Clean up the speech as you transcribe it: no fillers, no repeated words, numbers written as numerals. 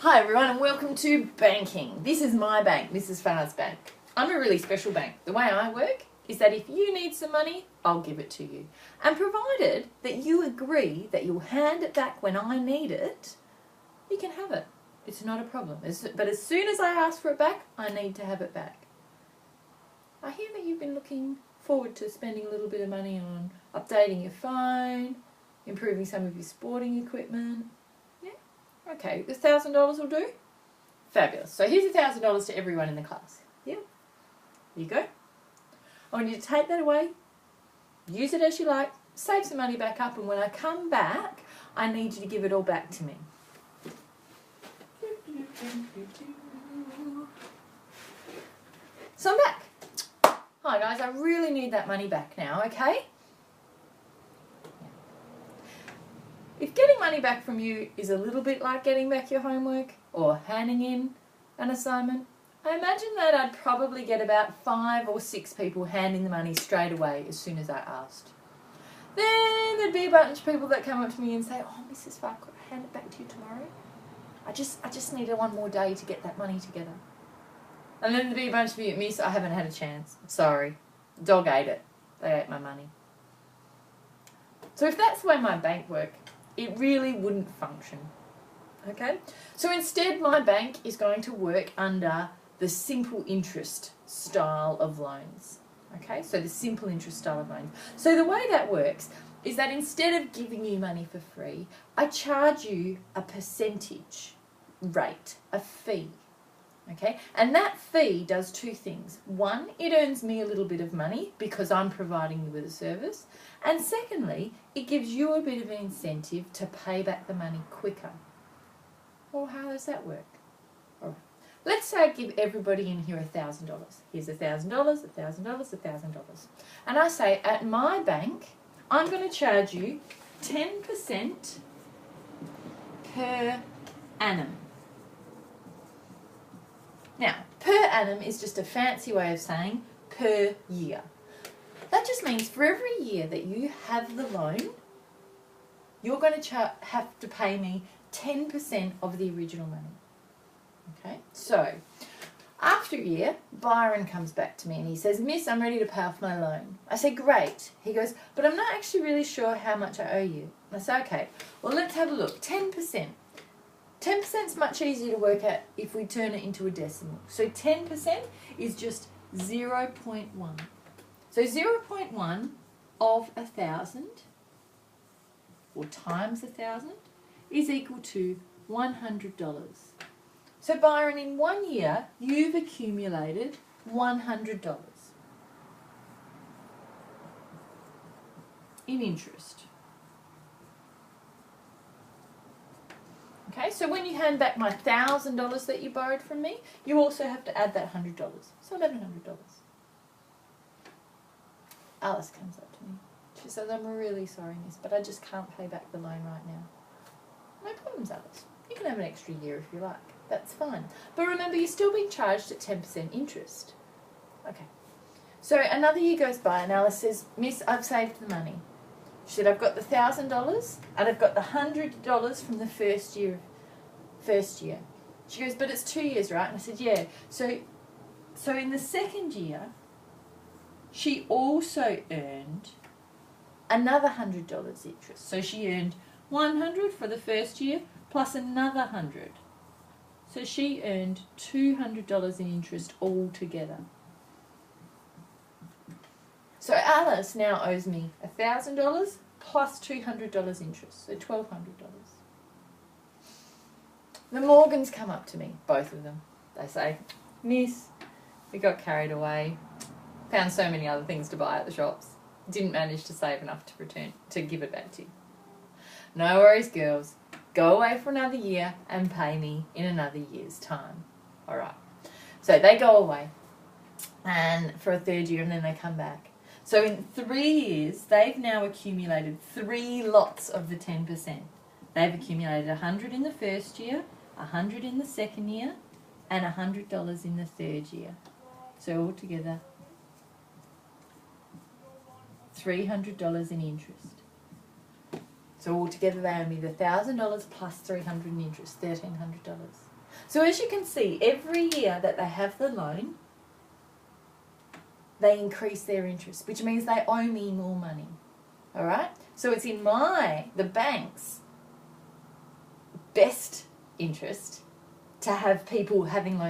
Hi everyone and welcome to banking. This is my bank, this is Farr's bank. I'm a really special bank. The way I work is that if you need some money, I'll give it to you. And provided that you agree that you'll hand it back when I need it, you can have it. It's not a problem. But as soon as I ask for it back, I need to have it back. I hear that you've been looking forward to spending a little bit of money on updating your phone, improving some of your sporting equipment. Okay, $1,000 will do? Fabulous. So here's $1,000 to everyone in the class. Yeah, here you go. I want you to take that away, use it as you like, save some money back up, and when I come back, I need you to give it all back to me. So I'm back. Hi guys, I really need that money back now, okay? If getting money back from you is a little bit like getting back your homework or handing in an assignment, I imagine that I'd probably get about 5 or 6 people handing the money straight away as soon as I asked. Then there'd be a bunch of people that come up to me and say, "Oh, Mrs. Farr, could I hand it back to you tomorrow? I just needed one more day to get that money together." And then there'd be a bunch of you, "Miss, I haven't had a chance. Sorry. The dog ate it. They ate my money." So if that's the way my bank works, it really wouldn't function. Okay? So instead, my bank is going to work under the simple interest style of loans. Okay? So the simple interest style of loans. So the way that works is that instead of giving you money for free, I charge you a percentage rate, a fee. Okay? And that fee does 2 things. One, it earns me a little bit of money because I'm providing you with a service. And secondly, it gives you a bit of an incentive to pay back the money quicker. Well, how does that work? All right. Let's say I give everybody in here $1,000. Here's $1,000, $1,000, $1,000. And I say, at my bank, I'm going to charge you 10% per annum. Now, per annum is just a fancy way of saying per year. That just means for every year that you have the loan, you're going to have to pay me 10% of the original money. Okay, so after a year, Byron comes back to me and he says, "Miss, I'm ready to pay off my loan." I say, "Great." He goes, "But I'm not actually really sure how much I owe you." I say, "Okay, well, let's have a look. 10%. 10% is much easier to work out if we turn it into a decimal. So 10% is just 0.1. So 0.1 of 1,000 or times 1,000 is equal to $100. So Byron, in 1 year, you've accumulated $100 in interest. Okay, so when you hand back my $1,000 that you borrowed from me, you also have to add that $100. So $1,100. Alice comes up to me. She says, "I'm really sorry, Miss, but I just can't pay back the loan right now." No problems, Alice. You can have an extra year if you like. That's fine. But remember, you're still being charged at 10% interest. Okay. So another year goes by and Alice says, "Miss, I've saved the money." She said, "I've got the $1,000 and I've got the $100 from the first year. She goes, "But it's 2 years, right?" And I said, "Yeah." So in the second year, she also earned another $100 interest. So she earned $100 for the first year plus another $100. So she earned $200 in interest altogether. So Alice now owes me $1,000 plus $200 interest, so $1,200. The Morgans come up to me, both of them. They say, "Miss, we got carried away. Found so many other things to buy at the shops. Didn't manage to save enough to give it back to you." "No worries, girls. Go away for another year and pay me in another year's time." All right. So they go away and for a third year and then they come back. So in 3 years, they've now accumulated 3 lots of the 10%. They've accumulated $100 in the first year, $100 in the second year, and $100 in the third year. So altogether, $300 in interest. So altogether they owe me the $1,000 plus $300 in interest, $1,300. So as you can see, every year that they have the loan, they increase their interest, which means they owe me more money. All right? So it's in the bank's best interest to have people having loans